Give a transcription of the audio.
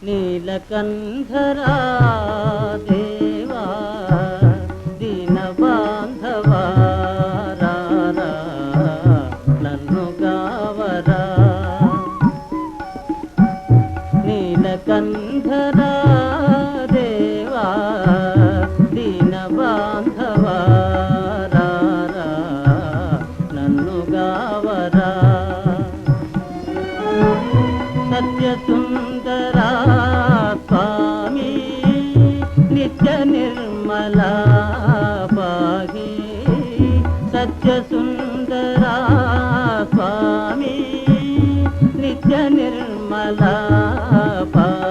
నీలకంఠరా దేవా దీన బాంధవా రారా నన్ను గావరా నీలకంఠరా దేవా దీన బాంధవా రారా నన్ను గావరా సత్యసుందరా స్వామి నిత్య నిర్మలా పాహి సత్యసుందరా స్వామి నిత్య నిర్మలా పాహి